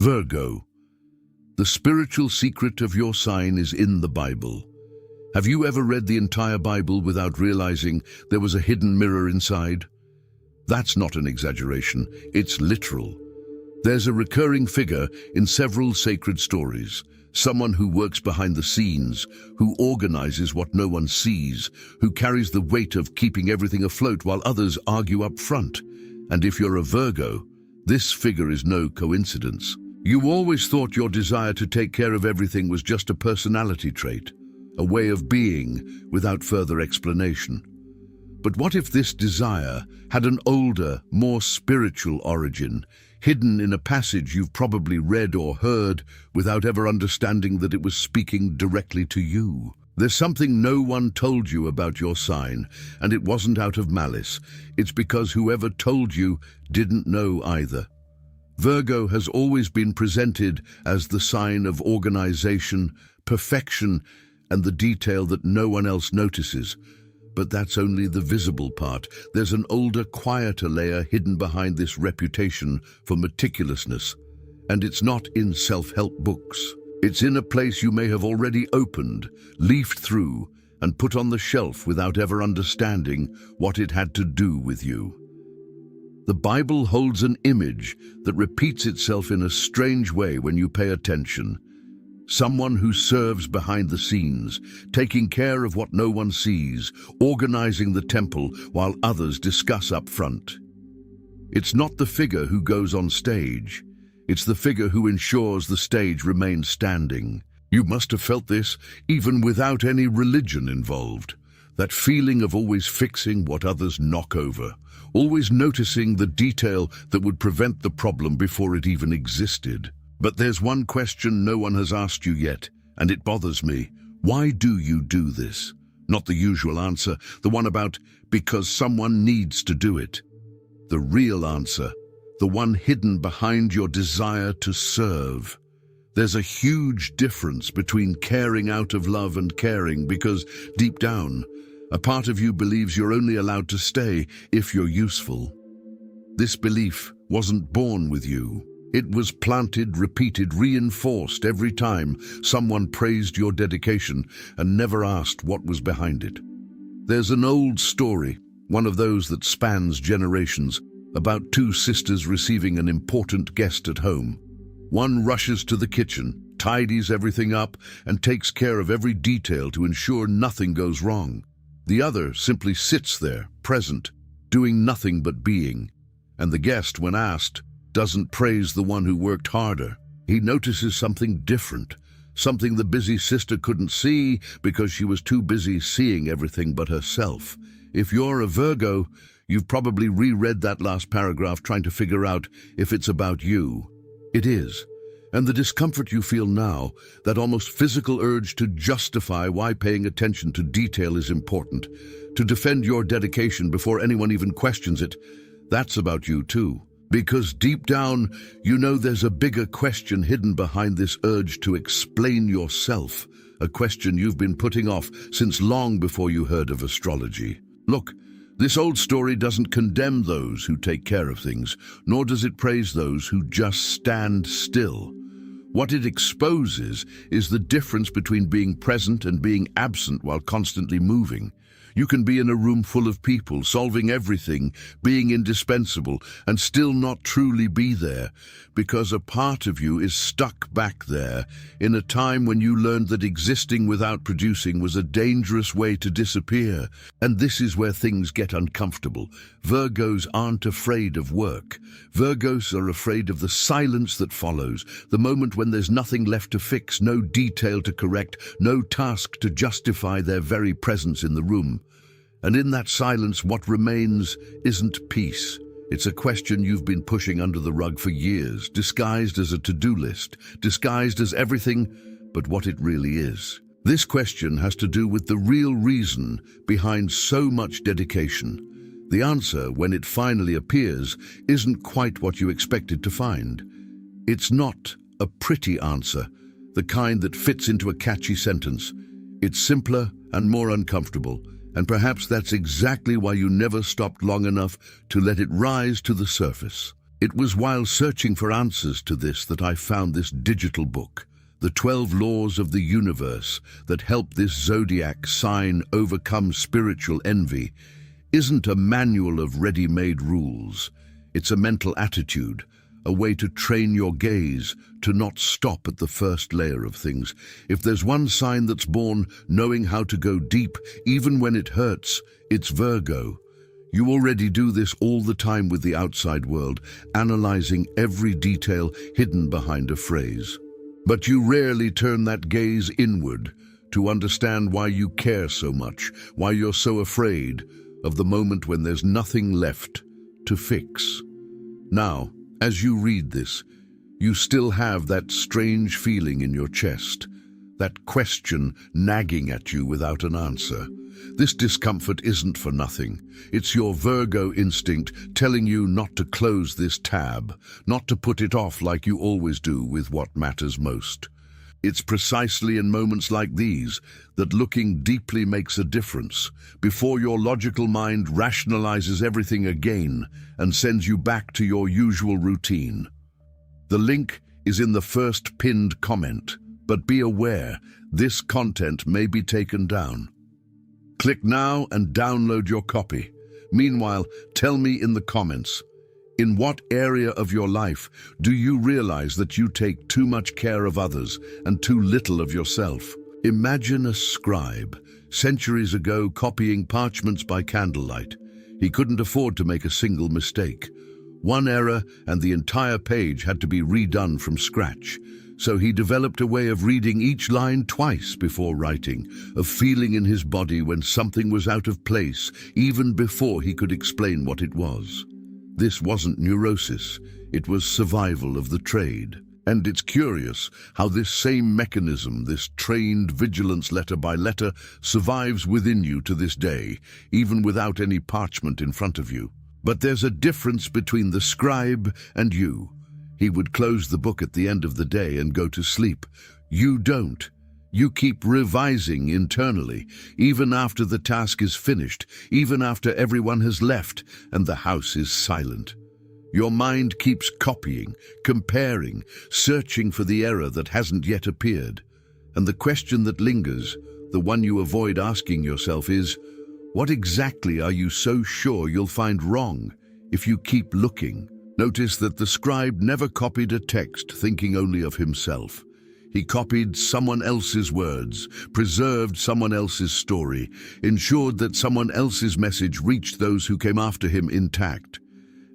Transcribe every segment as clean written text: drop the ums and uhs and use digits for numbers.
Virgo. The spiritual secret of your sign is in the Bible. Have you ever read the entire Bible without realizing there was a hidden mirror inside? That's not an exaggeration, it's literal. There's a recurring figure in several sacred stories, someone who works behind the scenes, who organizes what no one sees, who carries the weight of keeping everything afloat while others argue up front. And if you're a Virgo, this figure is no coincidence. You always thought your desire to take care of everything was just a personality trait, a way of being without further explanation. But what if this desire had an older, more spiritual origin, hidden in a passage you've probably read or heard without ever understanding that it was speaking directly to you? There's something no one told you about your sign, and it wasn't out of malice. It's because whoever told you didn't know either. Virgo has always been presented as the sign of organization, perfection, and the detail that no one else notices. But that's only the visible part. There's an older, quieter layer hidden behind this reputation for meticulousness. And it's not in self-help books. It's in a place you may have already opened, leafed through, and put on the shelf without ever understanding what it had to do with you. The Bible holds an image that repeats itself in a strange way when you pay attention. Someone who serves behind the scenes, taking care of what no one sees, organizing the temple while others discuss up front. It's not the figure who goes on stage. It's the figure who ensures the stage remains standing. You must have felt this even without any religion involved. That feeling of always fixing what others knock over, always noticing the detail that would prevent the problem before it even existed. But there's one question no one has asked you yet, and it bothers me. Why do you do this? Not the usual answer, the one about because someone needs to do it. The real answer, the one hidden behind your desire to serve. There's a huge difference between caring out of love and caring because, deep down, a part of you believes you're only allowed to stay if you're useful. This belief wasn't born with you. It was planted, repeated, reinforced every time someone praised your dedication and never asked what was behind it. There's an old story, one of those that spans generations, about two sisters receiving an important guest at home. One rushes to the kitchen, tidies everything up, and takes care of every detail to ensure nothing goes wrong. The other simply sits there, present, doing nothing but being. And the guest, when asked, doesn't praise the one who worked harder. He notices something different, something the busy sister couldn't see because she was too busy seeing everything but herself. If you're a Virgo, you've probably reread that last paragraph trying to figure out if it's about you. It is. And the discomfort you feel now, that almost physical urge to justify why paying attention to detail is important, to defend your dedication before anyone even questions it, that's about you too. Because deep down, you know there's a bigger question hidden behind this urge to explain yourself, a question you've been putting off since long before you heard of astrology. Look, this old story doesn't condemn those who take care of things, nor does it praise those who just stand still. What it exposes is the difference between being present and being absent while constantly moving. You can be in a room full of people, solving everything, being indispensable, and still not truly be there, because a part of you is stuck back there in a time when you learned that existing without producing was a dangerous way to disappear. And this is where things get uncomfortable. Virgos aren't afraid of work. Virgos are afraid of the silence that follows, the moment when there's nothing left to fix, no detail to correct, no task to justify their very presence in the room. And in that silence, what remains isn't peace. It's a question you've been pushing under the rug for years, disguised as a to-do list, disguised as everything but what it really is. This question has to do with the real reason behind so much dedication. The answer, when it finally appears, isn't quite what you expected to find. It's not a pretty answer, the kind that fits into a catchy sentence. It's simpler and more uncomfortable. And perhaps that's exactly why you never stopped long enough to let it rise to the surface. It was while searching for answers to this that I found this digital book, The 12 Laws of the Universe, that help this zodiac sign overcome spiritual envy. Isn't a manual of ready-made rules. It's a mental attitude, a way to train your gaze, to not stop at the first layer of things. If there's one sign that's born knowing how to go deep, even when it hurts, it's Virgo. You already do this all the time with the outside world, analyzing every detail hidden behind a phrase. But you rarely turn that gaze inward to understand why you care so much, why you're so afraid of the moment when there's nothing left to fix. Now, as you read this, you still have that strange feeling in your chest, that question nagging at you without an answer. This discomfort isn't for nothing. It's your Virgo instinct telling you not to close this tab, not to put it off like you always do with what matters most. It's precisely in moments like these that looking deeply makes a difference, before your logical mind rationalizes everything again and sends you back to your usual routine. The link is in the first pinned comment, but be aware, this content may be taken down. Click now and download your copy. Meanwhile, tell me in the comments, in what area of your life do you realize that you take too much care of others and too little of yourself? Imagine a scribe, centuries ago copying parchments by candlelight. He couldn't afford to make a single mistake. One error and the entire page had to be redone from scratch. So he developed a way of reading each line twice before writing, of feeling in his body when something was out of place, even before he could explain what it was. This wasn't neurosis, it was survival of the trade. And it's curious how this same mechanism, this trained vigilance letter by letter, survives within you to this day, even without any parchment in front of you. But there's a difference between the scribe and you. He would close the book at the end of the day and go to sleep. You don't. You keep revising internally, even after the task is finished, even after everyone has left and the house is silent. Your mind keeps copying, comparing, searching for the error that hasn't yet appeared. And the question that lingers, the one you avoid asking yourself is, what exactly are you so sure you'll find wrong if you keep looking? Notice that the scribe never copied a text thinking only of himself. He copied someone else's words, preserved someone else's story, ensured that someone else's message reached those who came after him intact.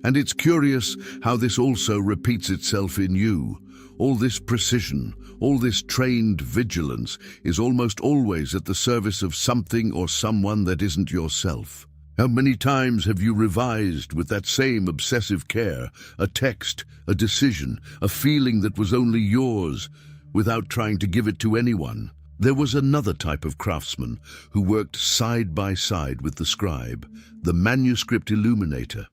And it's curious how this also repeats itself in you. All this precision, all this trained vigilance is almost always at the service of something or someone that isn't yourself. How many times have you revised with that same obsessive care, a text, a decision, a feeling that was only yours, without trying to give it to anyone? There was another type of craftsman who worked side by side with the scribe, the manuscript illuminator.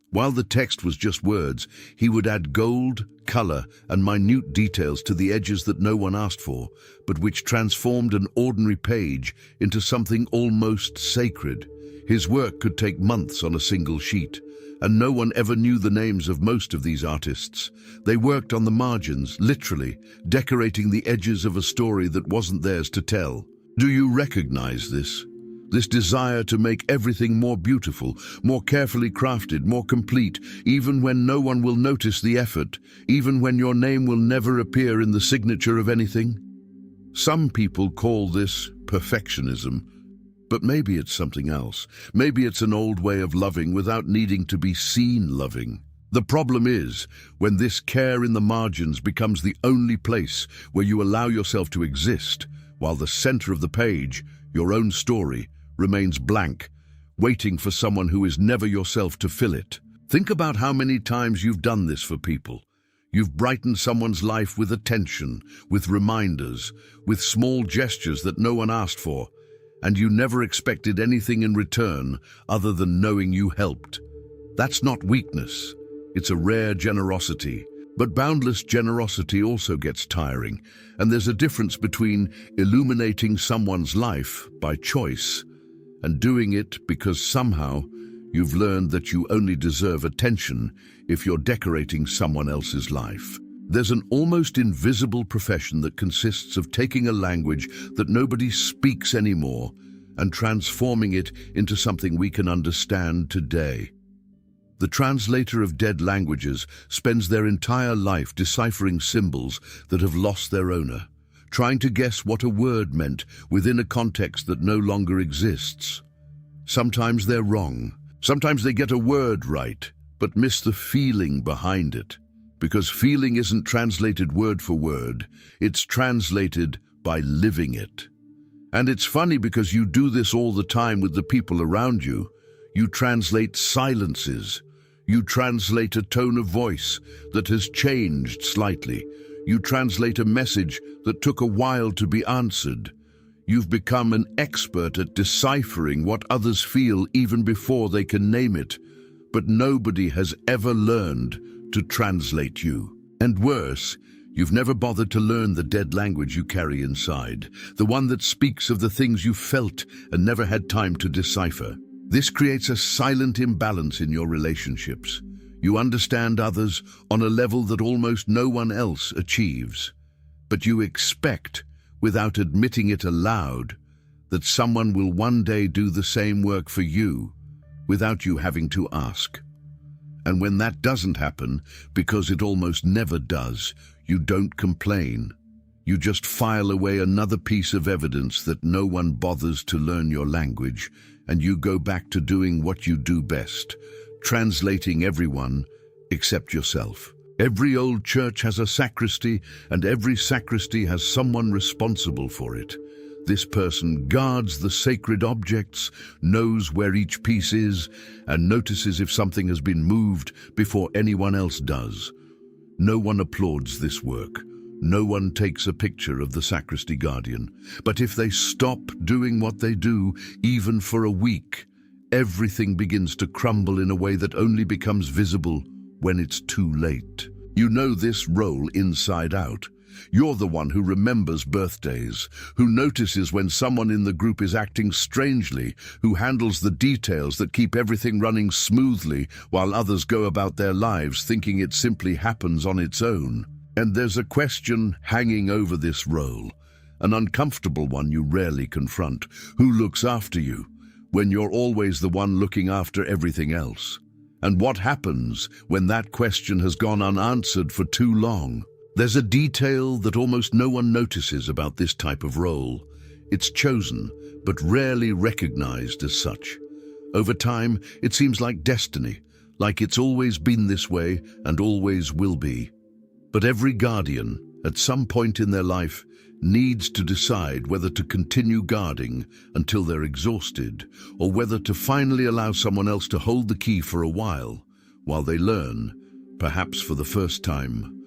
While the text was just words, he would add gold, color, and minute details to the edges that no one asked for, but which transformed an ordinary page into something almost sacred. His work could take months on a single sheet, and no one ever knew the names of most of these artists. They worked on the margins, literally, decorating the edges of a story that wasn't theirs to tell. Do you recognize this? This desire to make everything more beautiful, more carefully crafted, more complete, even when no one will notice the effort, even when your name will never appear in the signature of anything? Some people call this perfectionism, but maybe it's something else. Maybe it's an old way of loving without needing to be seen loving. The problem is when this care in the margins becomes the only place where you allow yourself to exist, while the center of the page, your own story, remains blank, waiting for someone who is never yourself to fill it. Think about how many times you've done this for people. You've brightened someone's life with attention, with reminders, with small gestures that no one asked for, and you never expected anything in return other than knowing you helped. That's not weakness. It's a rare generosity. But boundless generosity also gets tiring, and there's a difference between illuminating someone's life by choice and doing it because somehow You've learned that you only deserve attention if you're decorating someone else's life. There's an almost invisible profession that consists of taking a language that nobody speaks anymore and transforming it into something we can understand today. The translator of dead languages spends their entire life deciphering symbols that have lost their owner, trying to guess what a word meant within a context that no longer exists. Sometimes they're wrong. Sometimes they get a word right, but miss the feeling behind it. Because feeling isn't translated word for word, it's translated by living it. And it's funny because you do this all the time with the people around you. You translate silences. You translate a tone of voice that has changed slightly. You translate a message that took a while to be answered. You've become an expert at deciphering what others feel even before they can name it. But nobody has ever learned to translate you. And worse, you've never bothered to learn the dead language you carry inside, the one that speaks of the things you felt and never had time to decipher. This creates a silent imbalance in your relationships. You understand others on a level that almost no one else achieves. But you expect, without admitting it aloud, that someone will one day do the same work for you, without you having to ask. And when that doesn't happen, because it almost never does, you don't complain. You just file away another piece of evidence that no one bothers to learn your language, and you go back to doing what you do best, translating everyone except yourself. Every old church has a sacristy, and every sacristy has someone responsible for it. This person guards the sacred objects, knows where each piece is, and notices if something has been moved before anyone else does. No one applauds this work. No one takes a picture of the sacristy guardian. But if they stop doing what they do, even for a week, everything begins to crumble in a way that only becomes visible when it's too late. You know this role inside out. You're the one who remembers birthdays, who notices when someone in the group is acting strangely, who handles the details that keep everything running smoothly while others go about their lives thinking it simply happens on its own. And there's a question hanging over this role, an uncomfortable one you rarely confront. Who looks after you when you're always the one looking after everything else? And what happens when that question has gone unanswered for too long? There's a detail that almost no one notices about this type of role. It's chosen, but rarely recognized as such. Over time, it seems like destiny, like it's always been this way and always will be. But every guardian, at some point in their life, needs to decide whether to continue guarding until they're exhausted, or whether to finally allow someone else to hold the key for a while they learn, perhaps for the first time,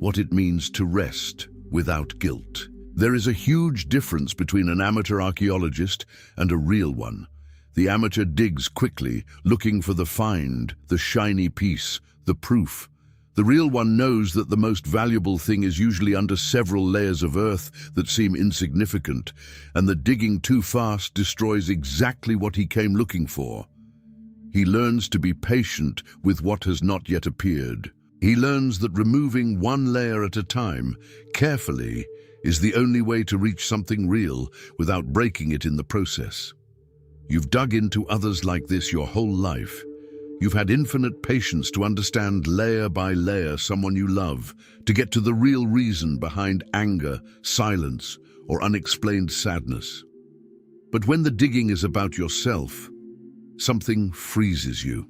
what it means to rest without guilt. There is a huge difference between an amateur archaeologist and a real one. The amateur digs quickly, looking for the find, the shiny piece, the proof. The real one knows that the most valuable thing is usually under several layers of earth that seem insignificant, and that digging too fast destroys exactly what he came looking for. He learns to be patient with what has not yet appeared. He learns that removing one layer at a time, carefully, is the only way to reach something real without breaking it in the process. You've dug into others like this your whole life. You've had infinite patience to understand layer by layer someone you love, to get to the real reason behind anger, silence, or unexplained sadness. But when the digging is about yourself, something freezes you.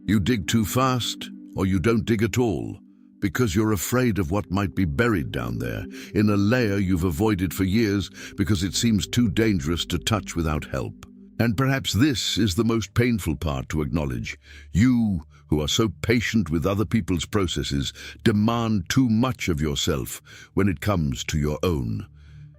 You dig too fast, or you don't dig at all, because you're afraid of what might be buried down there, in a layer you've avoided for years because it seems too dangerous to touch without help. And perhaps this is the most painful part to acknowledge. You, who are so patient with other people's processes, demand too much of yourself when it comes to your own.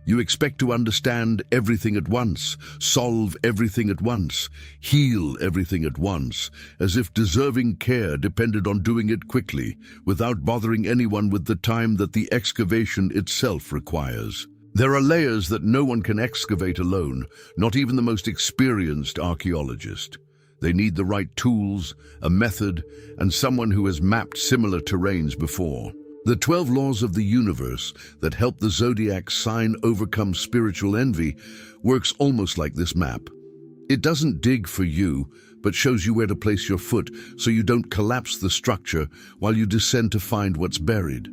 You expect to understand everything at once, solve everything at once, heal everything at once, as if deserving care depended on doing it quickly, without bothering anyone with the time that the excavation itself requires. There are layers that no one can excavate alone, not even the most experienced archaeologist. They need the right tools, a method, and someone who has mapped similar terrains before. The 12 laws of the universe that help the zodiac sign overcome spiritual envy works almost like this map. It doesn't dig for you, but shows you where to place your foot so you don't collapse the structure while you descend to find what's buried.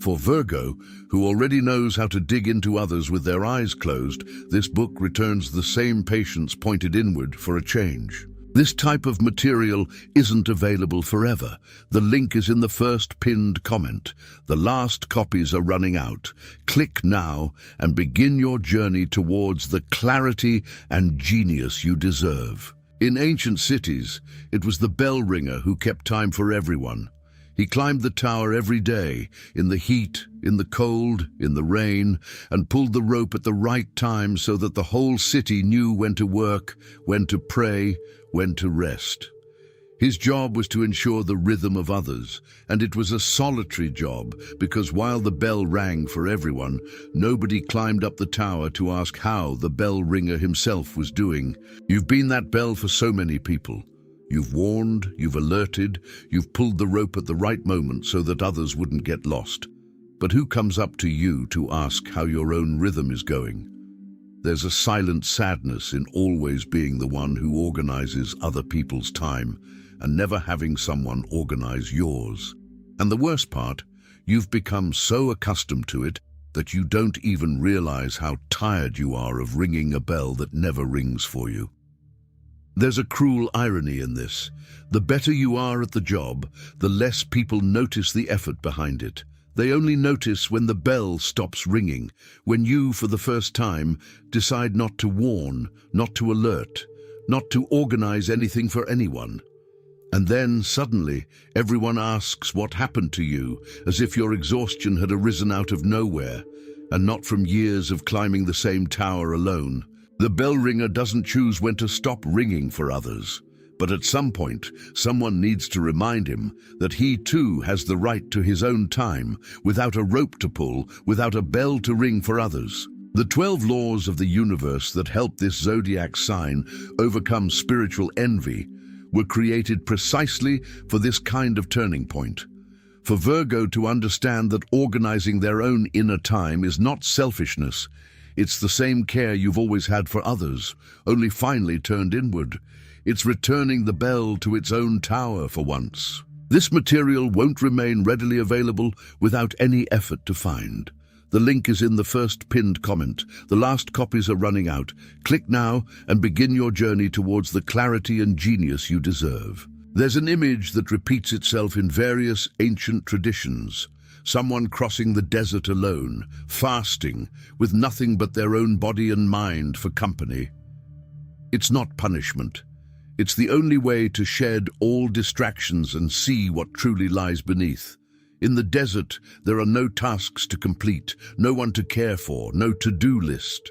For Virgo, who already knows how to dig into others with their eyes closed, this book returns the same patience pointed inward for a change. This type of material isn't available forever. The link is in the first pinned comment. The last copies are running out. Click now and begin your journey towards the clarity and genius you deserve. In ancient cities, it was the bell ringer who kept time for everyone. He climbed the tower every day, in the heat, in the cold, in the rain, and pulled the rope at the right time so that the whole city knew when to work, when to pray, when to rest. His job was to ensure the rhythm of others, and it was a solitary job because while the bell rang for everyone, nobody climbed up the tower to ask how the bell ringer himself was doing. You've been that bell for so many people. You've warned, you've alerted, you've pulled the rope at the right moment so that others wouldn't get lost. But who comes up to you to ask how your own rhythm is going? There's a silent sadness in always being the one who organizes other people's time and never having someone organize yours. And the worst part, you've become so accustomed to it that you don't even realize how tired you are of ringing a bell that never rings for you. There's a cruel irony in this. The better you are at the job, the less people notice the effort behind it. They only notice when the bell stops ringing, when you, for the first time, decide not to warn, not to alert, not to organize anything for anyone. And then, suddenly, everyone asks what happened to you, as if your exhaustion had arisen out of nowhere, and not from years of climbing the same tower alone. The bell ringer doesn't choose when to stop ringing for others, but at some point, someone needs to remind him that he too has the right to his own time, without a rope to pull, without a bell to ring for others. The 12 laws of the universe that help this zodiac sign overcome spiritual envy were created precisely for this kind of turning point. For Virgo to understand that organizing their own inner time is not selfishness. It's the same care you've always had for others, only finally turned inward. It's returning the bell to its own tower for once. This material won't remain readily available without any effort to find. The link is in the first pinned comment. The last copies are running out. Click now and begin your journey towards the clarity and genius you deserve. There's an image that repeats itself in various ancient traditions. Someone crossing the desert alone, fasting, with nothing but their own body and mind for company. It's not punishment. It's the only way to shed all distractions and see what truly lies beneath. In the desert, there are no tasks to complete, no one to care for, no to-do list.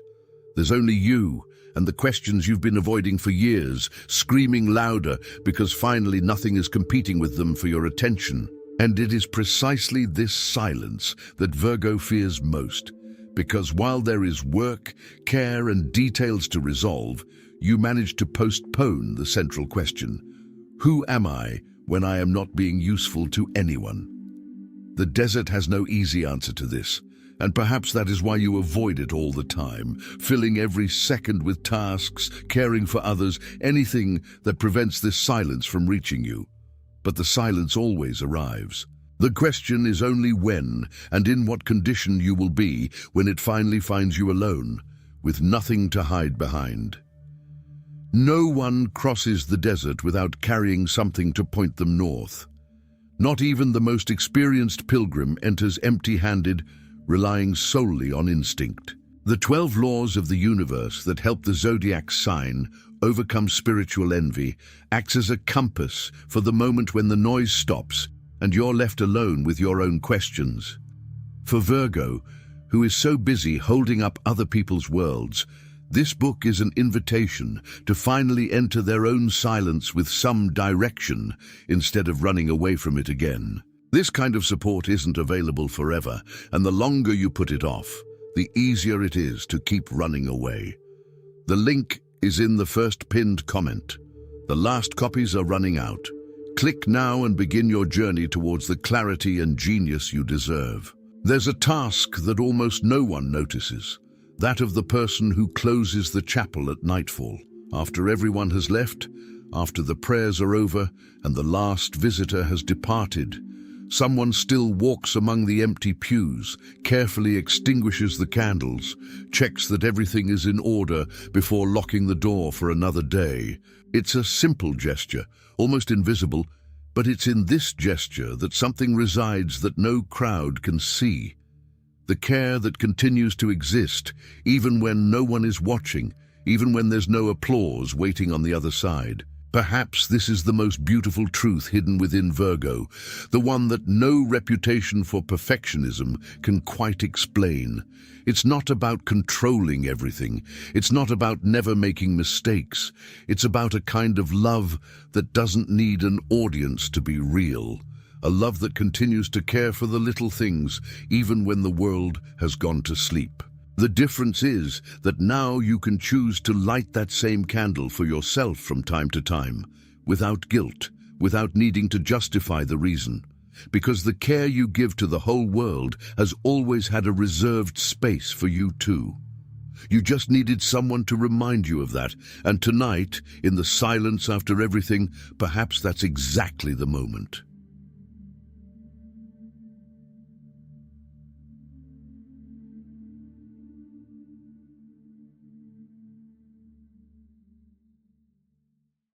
There's only you and the questions you've been avoiding for years, screaming louder because finally nothing is competing with them for your attention. And it is precisely this silence that Virgo fears most, because while there is work, care, and details to resolve, you manage to postpone the central question: who am I when I am not being useful to anyone? The desert has no easy answer to this, and perhaps that is why you avoid it all the time, filling every second with tasks, caring for others, anything that prevents this silence from reaching you. But the silence always arrives. The question is only when and in what condition you will be when it finally finds you alone, with nothing to hide behind. No one crosses the desert without carrying something to point them north. Not even the most experienced pilgrim enters empty-handed, relying solely on instinct. The 12 laws of the universe that help the zodiac sign overcome spiritual envy acts as a compass for the moment when the noise stops and you're left alone with your own questions. For Virgo, who is so busy holding up other people's worlds, this book is an invitation to finally enter their own silence with some direction instead of running away from it again. This kind of support isn't available forever, and the longer you put it off, the easier it is to keep running away. The link is in the first pinned comment. The The last copies are running out. Click now and begin your journey towards the clarity and genius you deserve. There's a task that almost no one notices, that of the person who closes the chapel at nightfall. After everyone has left, after the prayers are over and the last visitor has departed, someone still walks among the empty pews, carefully extinguishes the candles, checks that everything is in order before locking the door for another day. It's a simple gesture, almost invisible, but it's in this gesture that something resides that no crowd can see. The care that continues to exist, even when no one is watching, even when there's no applause waiting on the other side. Perhaps this is the most beautiful truth hidden within Virgo, the one that no reputation for perfectionism can quite explain. It's not about controlling everything. It's not about never making mistakes. It's about a kind of love that doesn't need an audience to be real. A love that continues to care for the little things, even when the world has gone to sleep. The difference is that now you can choose to light that same candle for yourself from time to time, without guilt, without needing to justify the reason. Because the care you give to the whole world has always had a reserved space for you too. You just needed someone to remind you of that, and tonight, in the silence after everything, perhaps that's exactly the moment.